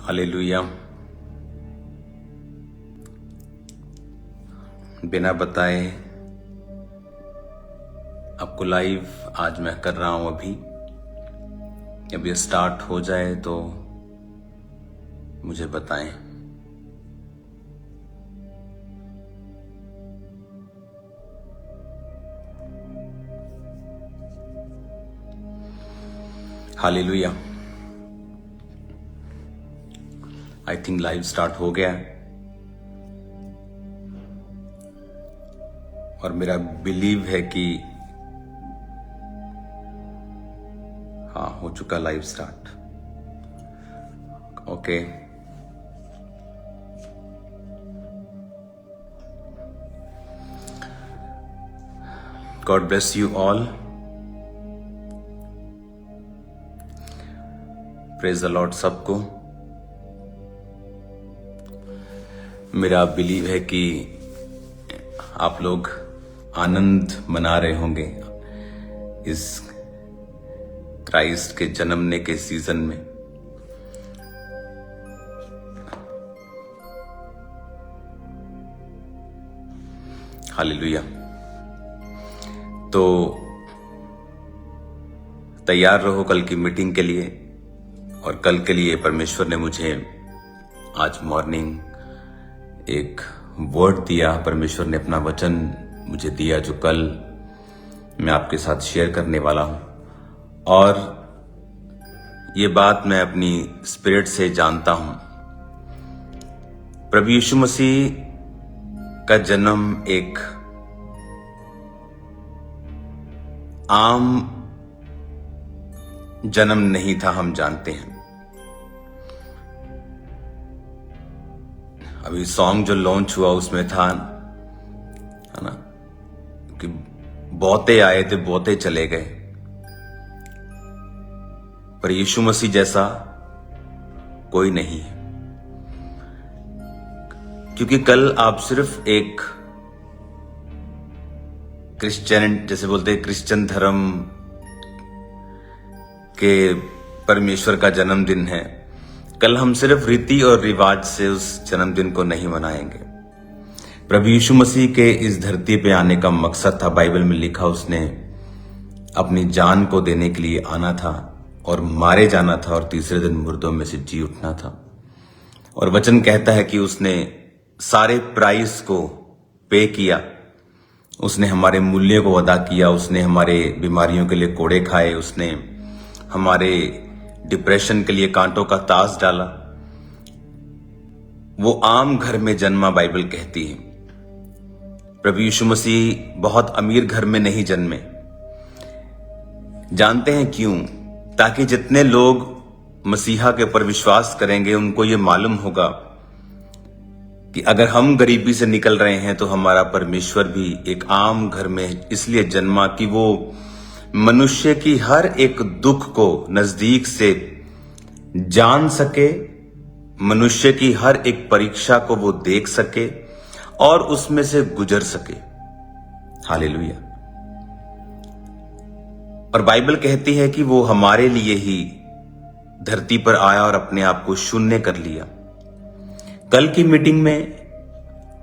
Hallelujah. बिना बताए आपको लाइव आज मैं कर रहा हूं। अभी स्टार्ट हो जाए तो मुझे बताएं। Hallelujah. I think live start हो गया है और मेरा बिलीव है कि हाँ, हो चुका live start. Okay, God bless you all. Praise the Lord सबको। मेरा बिलीव है कि आप लोग आनंद मना रहे होंगे इस क्राइस्ट के जन्मने के सीजन में। हालेलुया। तो तैयार रहो कल की मीटिंग के लिए। और कल के लिए परमेश्वर ने मुझे आज मॉर्निंग एक वर्ड दिया। परमेश्वर ने अपना वचन मुझे दिया जो कल मैं आपके साथ शेयर करने वाला हूं। और ये बात मैं अपनी स्पिरिट से जानता हूं। प्रभु यीशु मसीह का जन्म एक आम जन्म नहीं था, हम जानते हैं। अभी सॉन्ग जो लॉन्च हुआ उसमें था, है ना, कि बहुते आए थे बहुते चले गए, पर यीशु मसीह जैसा कोई नहीं है। क्योंकि कल आप सिर्फ एक क्रिश्चियन, जैसे बोलते हैं क्रिश्चियन धर्म के परमेश्वर का जन्मदिन है, कल हम सिर्फ रीति और रिवाज से उस जन्मदिन को नहीं मनाएंगे। प्रभु यीशु मसीह के इस धरती पे आने का मकसद था, बाइबल में लिखा, उसने अपनी जान को देने के लिए आना था और मारे जाना था और तीसरे दिन मुर्दों में से जी उठना था। और वचन कहता है कि उसने सारे प्राइस को पे किया, उसने हमारे मूल्य को अदा किया, उसने हमारे बीमारियों के लिए कोड़े खाए, उसने हमारे डिप्रेशन के लिए कांटों का ताज डाला। वो आम घर में जन्मा, बाइबल कहती है। प्रभु यीशु मसीह बहुत अमीर घर में नहीं जन्मे। जानते हैं क्यों? ताकि जितने लोग मसीहा के ऊपर विश्वास करेंगे उनको ये मालूम होगा कि अगर हम गरीबी से निकल रहे हैं तो हमारा परमेश्वर भी एक आम घर में इसलिए जन्मा कि वो मनुष्य की हर एक दुख को नजदीक से जान सके, मनुष्य की हर एक परीक्षा को वो देख सके और उसमें से गुजर सके। हालेलुया। और बाइबल कहती है कि वो हमारे लिए ही धरती पर आया और अपने आप को शून्य कर लिया। कल की मीटिंग में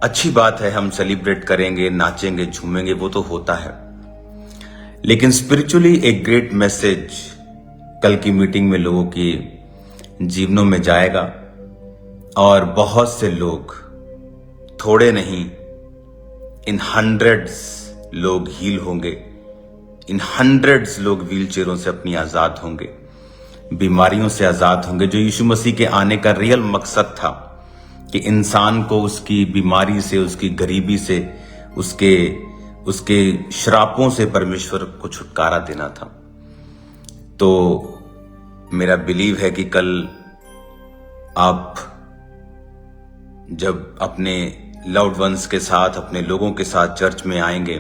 अच्छी बात है, हम सेलिब्रेट करेंगे, नाचेंगे, झूमेंगे, वो तो होता है, लेकिन स्पिरिचुअली एक ग्रेट मैसेज कल की मीटिंग में लोगों के जीवनों में जाएगा। और बहुत से लोग, थोड़े नहीं, इन हंड्रेड्स लोग हील होंगे, इन हंड्रेड्स लोग व्हील चेयरों से अपनी आजाद होंगे, बीमारियों से आजाद होंगे। जो यीशु मसीह के आने का रियल मकसद था कि इंसान को उसकी बीमारी से, उसकी गरीबी से, उसके श्रापों से परमेश्वर को छुटकारा देना था। तो मेरा बिलीव है कि कल आप जब अपने लव्ड वंस के साथ, अपने लोगों के साथ चर्च में आएंगे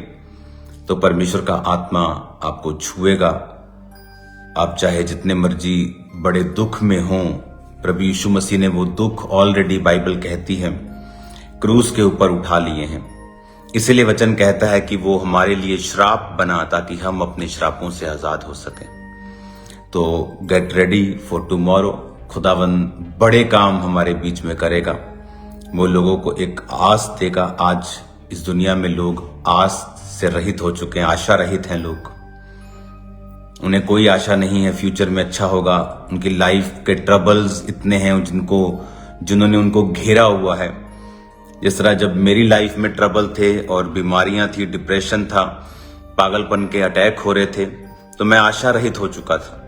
तो परमेश्वर का आत्मा आपको छुएगा। आप चाहे जितने मर्जी बड़े दुख में हों, प्रभु यीशु मसीह ने वो दुख ऑलरेडी, बाइबल कहती है, क्रूस के ऊपर उठा लिए हैं। इसीलिए वचन कहता है कि वो हमारे लिए श्राप बना ताकि हम अपने श्रापों से आजाद हो सकें। तो गेट रेडी फॉर टुमारो। खुदावंद बड़े काम हमारे बीच में करेगा। वो लोगों को एक आस देगा। आज इस दुनिया में लोग आस से रहित हो चुके हैं, आशा रहित हैं लोग। उन्हें कोई आशा नहीं है फ्यूचर में अच्छा होगा। उनकी लाइफ के ट्रबल्स इतने हैं जिन्होंने उनको घेरा हुआ है। जिस तरह जब मेरी लाइफ में ट्रबल थे और बीमारियां थी, डिप्रेशन था, पागलपन के अटैक हो रहे थे, तो मैं आशा रहित हो चुका था।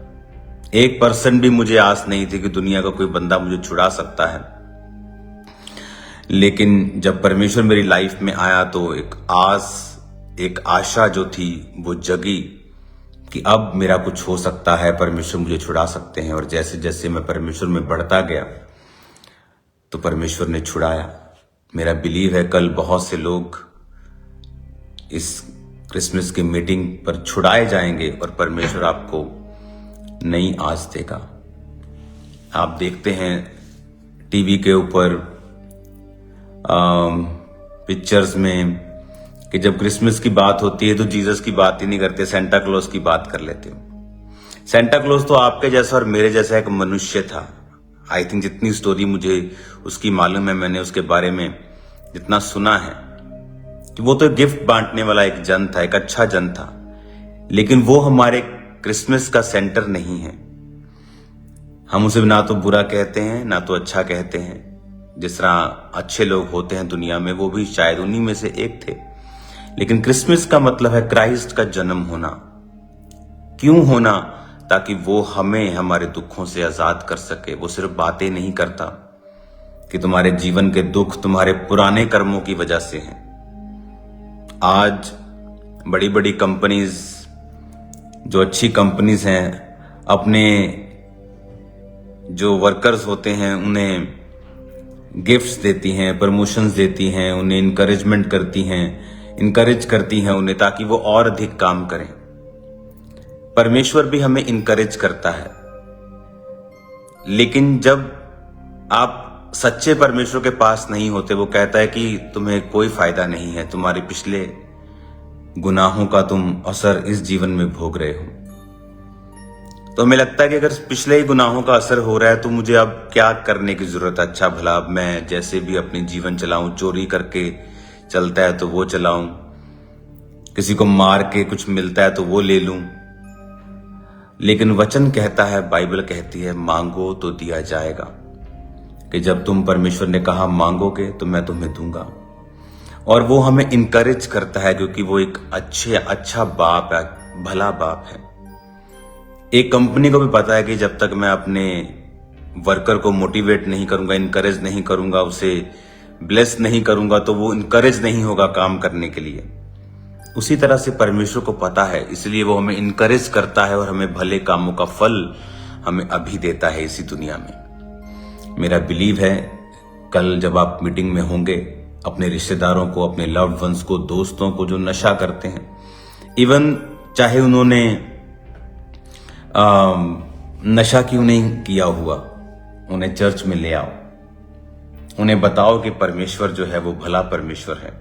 1% भी मुझे आस नहीं थी कि दुनिया का कोई बंदा मुझे छुड़ा सकता है। लेकिन जब परमेश्वर मेरी लाइफ में आया तो एक आस, एक आशा जो थी वो जगी कि अब मेरा कुछ हो सकता है, परमेश्वर मुझे छुड़ा सकते हैं। और जैसे जैसे मैं परमेश्वर में बढ़ता गया तो परमेश्वर ने छुड़ाया। मेरा बिलीव है कल बहुत से लोग इस क्रिसमस की मीटिंग पर छुड़ाए जाएंगे और परमेश्वर आपको नई आस देगा। आप देखते हैं टीवी के ऊपर पिक्चर्स में कि जब क्रिसमस की बात होती है तो जीसस की बात ही नहीं करते, सेंटा क्लॉज की बात कर लेते हो। सेंटा क्लॉज तो आपके जैसा और मेरे जैसा एक मनुष्य था। आई थिंक जितनी स्टोरी मुझे उसकी मालूम है, मैंने उसके बारे में जितना सुना है कि वो तो गिफ्ट बांटने वाला एक जन था, एक अच्छा जन था। लेकिन वो हमारे क्रिसमस का सेंटर नहीं है। हम उसे ना तो बुरा कहते हैं ना तो अच्छा कहते हैं। जिस तरह अच्छे लोग होते हैं दुनिया में, वो भी शायद उन्हीं में से एक थे। लेकिन क्रिसमस का मतलब है क्राइस्ट का जन्म होना। क्यों होना? ताकि वो हमें हमारे दुखों से आजाद कर सके। वो सिर्फ बातें नहीं करता कि तुम्हारे जीवन के दुख तुम्हारे पुराने कर्मों की वजह से हैं। आज बड़ी बड़ी कंपनीज, जो अच्छी कंपनीज हैं, अपने जो वर्कर्स होते हैं उन्हें गिफ्ट्स देती हैं, प्रमोशंस देती हैं, उन्हें इनकरेजमेंट करती हैं, इनकरेज करती हैं उन्हें, ताकि वो और अधिक काम करें। परमेश्वर भी हमें इनकरेज करता है। लेकिन जब आप सच्चे परमेश्वर के पास नहीं होते, वो कहता है कि तुम्हें कोई फायदा नहीं है, तुम्हारे पिछले गुनाहों का तुम असर इस जीवन में भोग रहे हो। तो हमें लगता है कि अगर पिछले ही गुनाहों का असर हो रहा है तो मुझे अब क्या करने की जरूरत है। अच्छा भला अब मैं जैसे भी अपनी जीवन चलाऊं, चोरी करके चलता है तो वो चलाऊं, किसी को मार के कुछ मिलता है तो वो ले लूं। लेकिन वचन कहता है, बाइबल कहती है, मांगो तो दिया जाएगा। कि जब तुम, परमेश्वर ने कहा मांगोगे तो मैं तुम्हें दूंगा। और वो हमें इनकरेज करता है क्योंकि वो एक अच्छा बाप है, भला बाप है। एक कंपनी को भी पता है कि जब तक मैं अपने वर्कर को मोटिवेट नहीं करूंगा, इनकरेज नहीं करूंगा, उसे ब्लेस नहीं करूंगा, तो वो इनकरेज नहीं होगा काम करने के लिए। उसी तरह से परमेश्वर को पता है, इसलिए वो हमें इनकरेज करता है और हमें भले कामों का फल हमें अभी देता है इसी दुनिया में। मेरा बिलीव है कल जब आप मीटिंग में होंगे, अपने रिश्तेदारों को, अपने लव्ड वंस को, दोस्तों को जो नशा करते हैं, इवन चाहे उन्होंने नशा क्यों नहीं किया हुआ, उन्हें चर्च में ले आओ। उन्हें बताओ कि परमेश्वर जो है वो भला परमेश्वर है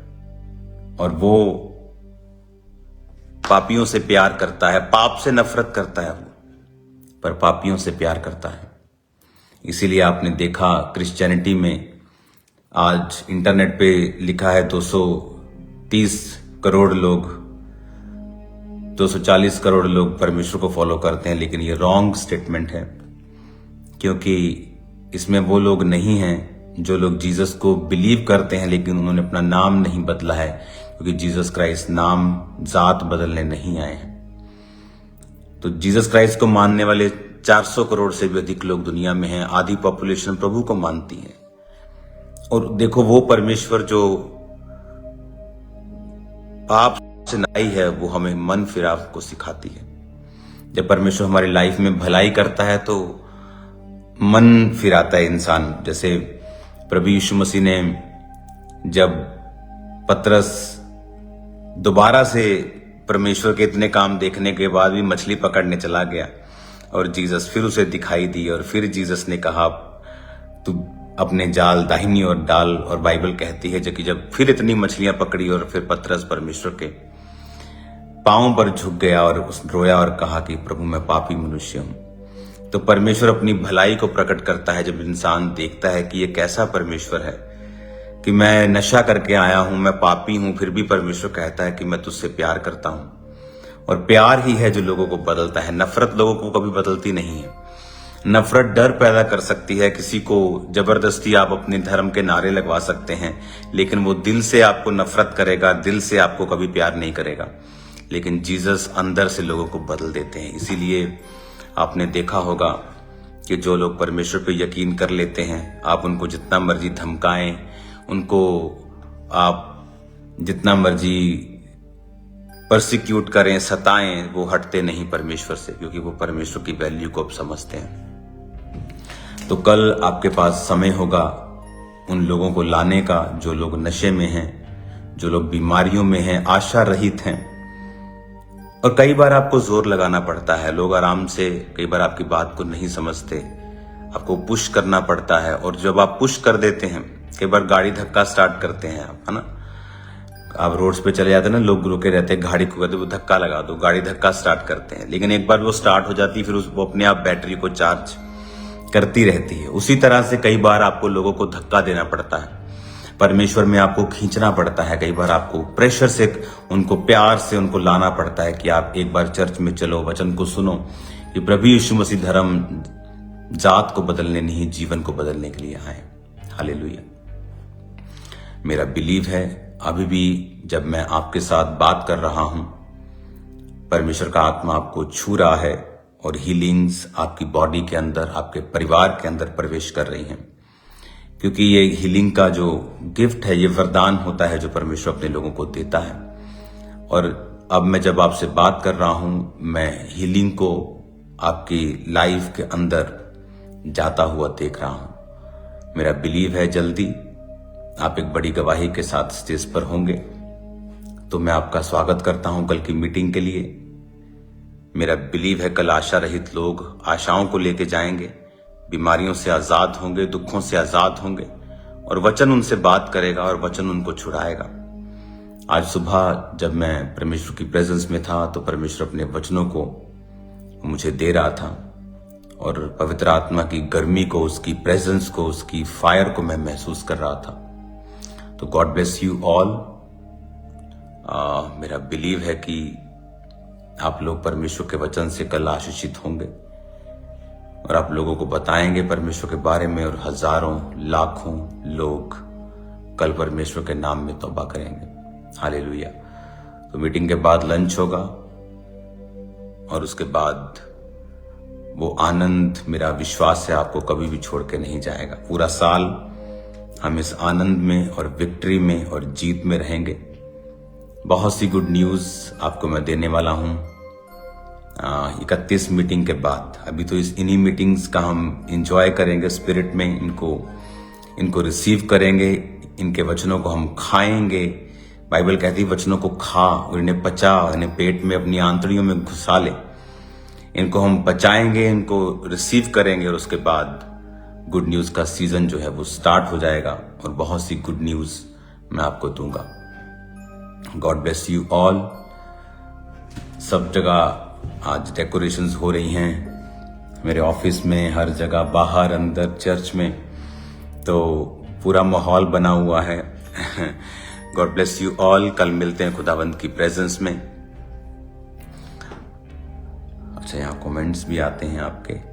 और वो पापियों से प्यार करता है। पाप से नफरत करता है वो, पर पापियों से प्यार करता है। इसीलिए आपने देखा क्रिश्चियनिटी में आज इंटरनेट पे लिखा है 230 करोड़ लोग, 240 करोड़ लोग परमेश्वर को फॉलो करते हैं। लेकिन ये रॉन्ग स्टेटमेंट है, क्योंकि इसमें वो लोग नहीं हैं जो लोग जीसस को बिलीव करते हैं लेकिन उन्होंने अपना नाम नहीं बदला है, क्योंकि जीसस क्राइस्ट नाम जात बदलने नहीं आए हैं। तो जीसस क्राइस्ट को मानने वाले 400 करोड़ से भी अधिक लोग दुनिया में हैं। आधी पॉपुलेशन प्रभु को मानती है। और देखो, वो परमेश्वर जो पाप से नाई है, वो हमें मन फिराव को सिखाती है। जब परमेश्वर हमारी लाइफ में भलाई करता है तो मन फिराता है इंसान। जैसे प्रभु यीशु मसीह ने, जब पतरस दोबारा से परमेश्वर के इतने काम देखने के बाद भी मछली पकड़ने चला गया और जीसस फिर उसे दिखाई दी, और फिर जीसस ने कहा तू अपने जाल दाहिनी ओर डाल। और बाइबल कहती है कि जब फिर इतनी मछलियां पकड़ी और फिर पतरस परमेश्वर के पांव पर झुक गया और रोया और कहा कि प्रभु मैं पापी मनुष्य हूं। तो परमेश्वर अपनी भलाई को प्रकट करता है जब इंसान देखता है कि ये कैसा परमेश्वर है कि मैं नशा करके आया हूं, मैं पापी हूं, फिर भी परमेश्वर कहता है कि मैं तुझसे प्यार करता हूं। और प्यार ही है जो लोगों को बदलता है, नफरत लोगों को कभी बदलती नहीं है। नफरत डर पैदा कर सकती है, किसी को जबरदस्ती आप अपने धर्म के नारे लगवा सकते हैं, लेकिन वो दिल से आपको नफरत करेगा, दिल से आपको कभी प्यार नहीं करेगा। लेकिन जीसस अंदर से लोगों को बदल देते हैं। इसीलिए आपने देखा होगा कि जो लोग परमेश्वर पे यकीन कर लेते हैं, आप उनको जितना मर्जी धमकाएं, उनको आप जितना मर्जी परसिक्यूट करें, सताएं, वो हटते नहीं परमेश्वर से, क्योंकि वो परमेश्वर की वैल्यू को अब समझते हैं। तो कल आपके पास समय होगा उन लोगों को लाने का जो लोग नशे में हैं, जो लोग बीमारियों में हैं, आशा रहित हैं। और कई बार आपको जोर लगाना पड़ता है, लोग आराम से कई बार आपकी बात को नहीं समझते, आपको पुश करना पड़ता है। और जब आप पुश कर देते हैं, कई बार गाड़ी धक्का स्टार्ट करते हैं आप, है ना, आप रोड्स पे चले जाते हैं ना, लोग रुके रहते हैं, गाड़ी को कहते वो धक्का लगा दो, गाड़ी धक्का स्टार्ट करते हैं, लेकिन एक बार वो स्टार्ट हो जाती है, फिर वो अपने आप बैटरी को चार्ज करती रहती है। उसी तरह से कई बार आपको लोगों को धक्का देना पड़ता है, परमेश्वर में आपको खींचना पड़ता है, कई बार आपको प्रेशर से, उनको प्यार से उनको लाना पड़ता है कि आप एक बार चर्च में चलो, वचन को सुनो कि प्रभु यीशु मसीह धर्म जात को बदलने नहीं, जीवन को बदलने के लिए आए। हालेलुया। मेरा बिलीव है अभी भी जब मैं आपके साथ बात कर रहा हूं, परमेश्वर का आत्मा आपको छू रहा है और हीलिंग्स आपकी बॉडी के अंदर, आपके परिवार के अंदर प्रवेश कर रही हैं। क्योंकि ये हीलिंग का जो गिफ्ट है, ये वरदान होता है जो परमेश्वर अपने लोगों को देता है। और अब मैं जब आपसे बात कर रहा हूं, मैं हीलिंग को आपकी लाइफ के अंदर जाता हुआ देख रहा हूं। मेरा बिलीव है जल्दी आप एक बड़ी गवाही के साथ स्टेज पर होंगे। तो मैं आपका स्वागत करता हूं कल की मीटिंग के लिए। मेरा बिलीव है कल आशा रहित लोग आशाओं को लेके जाएंगे, बीमारियों से आजाद होंगे, दुखों से आजाद होंगे, और वचन उनसे बात करेगा और वचन उनको छुड़ाएगा। आज सुबह जब मैं परमेश्वर की प्रेजेंस में था तो परमेश्वर अपने वचनों को मुझे दे रहा था और पवित्र आत्मा की गर्मी को, उसकी प्रेजेंस को, उसकी फायर को मैं महसूस कर रहा था। तो गॉड ब्लेस यू ऑल। मेरा बिलीव है कि आप लोग परमेश्वर के वचन से कल आशीषित होंगे और आप लोगों को बताएंगे परमेश्वर के बारे में, और हजारों लाखों लोग कल परमेश्वर के नाम में तौबा करेंगे। हालेलुया। तो मीटिंग के बाद लंच होगा और उसके बाद वो आनंद, मेरा विश्वास है, आपको कभी भी छोड़ के नहीं जाएगा। पूरा साल हम इस आनंद में और विक्ट्री में और जीत में रहेंगे। बहुत सी गुड न्यूज आपको मैं देने वाला हूं 31 मीटिंग के बाद। अभी तो इन्हीं मीटिंग्स का हम एंजॉय करेंगे स्पिरिट में, इनको रिसीव करेंगे, इनके वचनों को हम खाएंगे। बाइबल कहती है वचनों को खा और इन्हें पचा, इन्हें पेट में अपनी आंतड़ियों में घुसा ले। इनको हम पचाएंगे, इनको रिसीव करेंगे और उसके बाद गुड न्यूज का सीजन जो है वो स्टार्ट हो जाएगा और बहुत सी गुड न्यूज मैं आपको दूंगा। God bless you all. सब जगह आज डेकोरेशंस हो रही हैं, मेरे ऑफिस में, हर जगह, बाहर, अंदर, चर्च में, तो पूरा माहौल बना हुआ है। God bless you all. कल मिलते हैं खुदावंद की प्रेजेंस में। अच्छा, यहाँ कमेंट्स भी आते हैं आपके।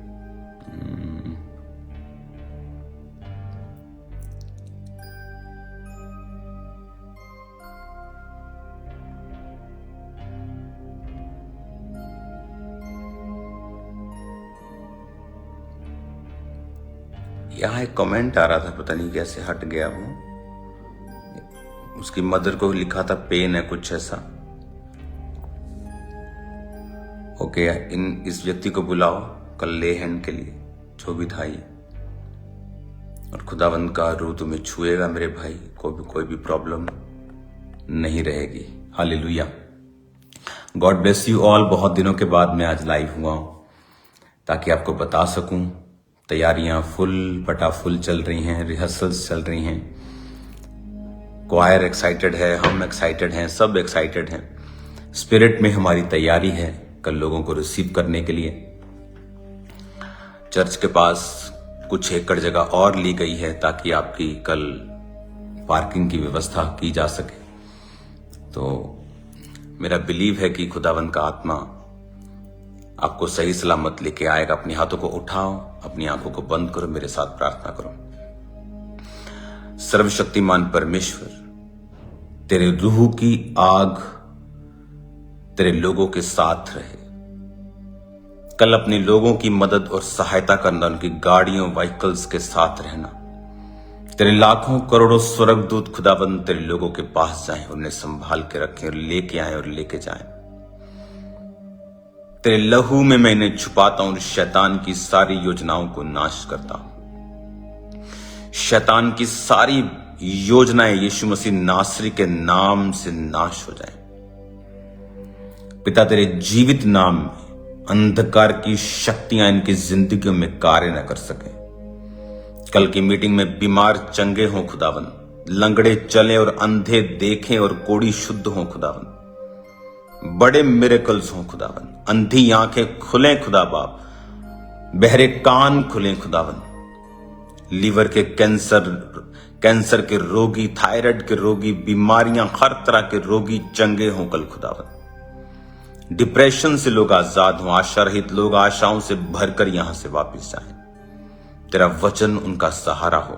यहाँ एक कमेंट आ रहा था, पता नहीं कैसे हट गया वो। उसकी मदर को लिखा था पेन है, कुछ ऐसा। ओके, इस व्यक्ति को बुलाओ कल ले हैंड के लिए, जो भी था ये। और खुदावंद का रूह तुम्हें छुएगा मेरे भाई, कोई भी प्रॉब्लम नहीं रहेगी। Hallelujah. God bless you all. बहुत दिनों के बाद मैं आज लाइव हुआ हूं ताकि आपको बता सकूं। तैयारियां फुल चल रही हैं, रिहर्सल्स चल रही हैं, क्वायर एक्साइटेड है, हम एक्साइटेड हैं, सब एक्साइटेड हैं। स्पिरिट में हमारी तैयारी है कल लोगों को रिसीव करने के लिए। चर्च के पास कुछ एकड़ जगह और ली गई है ताकि आपकी कल पार्किंग की व्यवस्था की जा सके। तो मेरा बिलीव है कि खुदावंद का आत्मा आपको सही सलामत लेके आएगा। अपने हाथों को उठाओ, अपनी आंखों को बंद करो, मेरे साथ प्रार्थना करो। सर्वशक्तिमान परमेश्वर, तेरे रूह की आग तेरे लोगों के साथ रहे। कल अपने लोगों की मदद और सहायता करना, उनकी गाड़ियों व्हीकल्स के साथ रहना। तेरे लाखों करोड़ों स्वर्गदूत खुदाबंद तेरे लोगों के पास जाएं, उन्हें संभाल के रखें और लेके आए और लेके जाएं। तेरे लहू में मैं इन्हें छुपाता हूं और शैतान की सारी योजनाओं को नाश करता हूं। शैतान की सारी योजनाएं यीशु मसीह नासरी के नाम से नाश हो जाएं। पिता, तेरे जीवित नाम में अंधकार की शक्तियां इनकी जिंदगियों में कार्य न कर सके। कल की मीटिंग में बीमार चंगे हों खुदावंद, लंगड़े चले और अंधे देखें और कोढ़ी शुद्ध हों खुदावंद। बड़े मिरेकल्स हों खुदावंद, अंधी आंखें खुलें खुदा बाप, बहरे कान खुलें खुदावंद। लीवर के कैंसर के रोगी, थायराइड के रोगी, बीमारियां हर तरह के रोगी चंगे हों कल खुदावंद। डिप्रेशन से लोग आजाद हों, आशा रहित लोग आशाओं से भरकर यहां से वापस जाएं। तेरा वचन उनका सहारा हो।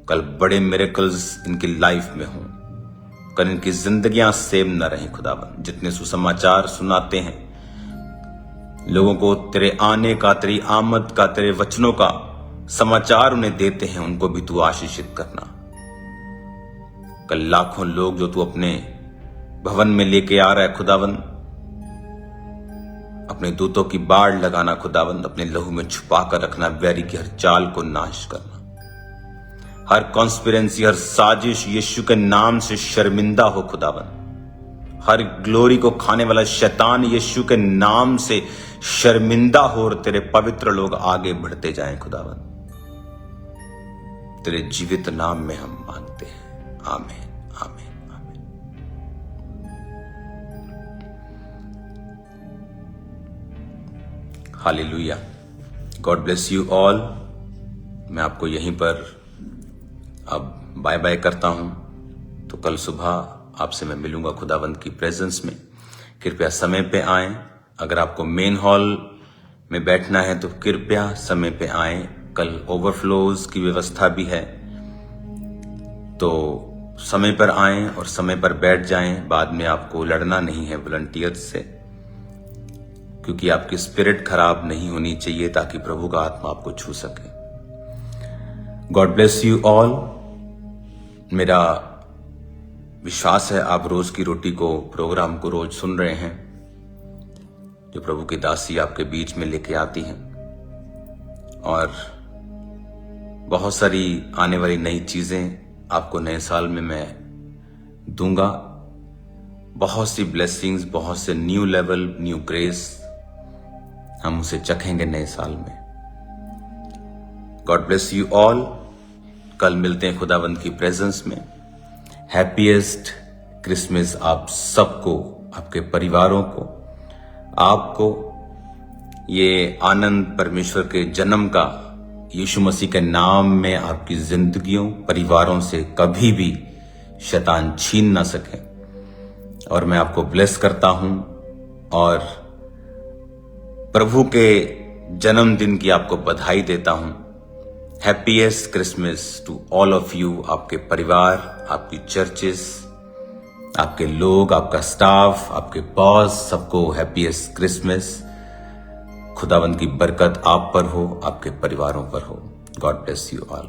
कल बड़े मिरेकल्स इनकी लाइफ में हों। कल इनकी जिंदगियां सेम न रहें खुदावंद। जितने सुसमाचार सुनाते हैं लोगों को, तेरे आने का, तेरी आमद का, तेरे वचनों का समाचार उन्हें देते हैं, उनको भी तू आशीषित करना। कल लाखों लोग जो तू अपने भवन में लेके आ रहा है खुदावंद, अपने दूतों की बाढ़ लगाना खुदावंद, अपने लहू में छुपा कर रखना, बैरी की हर चाल को नाश करना। हर कॉन्स्पिरेंसी, हर साजिश यीशु के नाम से शर्मिंदा हो खुदावंद। हर ग्लोरी को खाने वाला शैतान यीशु के नाम से शर्मिंदा हो और तेरे पवित्र लोग आगे बढ़ते जाएं खुदावंद। तेरे जीवित नाम में हम मांगते हैं, आमीन, आमीन, आमीन। Hallelujah. God bless you all. मैं आपको यहीं पर अब बाय बाय करता हूं। तो कल सुबह आपसे मैं मिलूंगा खुदावंद की प्रेजेंस में। कृपया समय पे आएं। अगर आपको मेन हॉल में बैठना है तो कृपया समय पे आएं। कल ओवरफ्लोज की व्यवस्था भी है, तो समय पर आएं और समय पर बैठ जाएं। बाद में आपको लड़ना नहीं है वॉलंटियर्स से, क्योंकि आपकी स्पिरिट खराब नहीं होनी चाहिए ताकि प्रभु का आत्मा आपको छू सके। God bless you all. मेरा विश्वास है आप रोज की रोटी को, प्रोग्राम को रोज सुन रहे हैं, जो प्रभु की दासी आपके बीच में लेके आती हैं। और बहुत सारी आने वाली नई चीजें आपको नए साल में मैं दूंगा। बहुत सी ब्लेसिंग्स, बहुत से न्यू लेवल, न्यू ग्रेस हम उसे चखेंगे नए साल में। God bless you all. कल मिलते हैं खुदावंद की प्रेजेंस में। हैप्पीएस्ट क्रिसमस आप सबको, आपके परिवारों को, आपको। ये आनंद परमेश्वर के जन्म का यीशु मसीह के नाम में आपकी जिंदगियों, परिवारों से कभी भी शैतान छीन ना सके। और मैं आपको ब्लेस करता हूं और प्रभु के जन्मदिन की आपको बधाई देता हूं। Happiest Christmas to all of you. आपके परिवार, आपकी चर्चेस, आपके लोग, आपका स्टाफ, आपके बॉस, सबको हैप्पीएस्ट क्रिसमस। खुदावंद की बरकत आप पर हो, आपके परिवारों पर हो। God bless you all.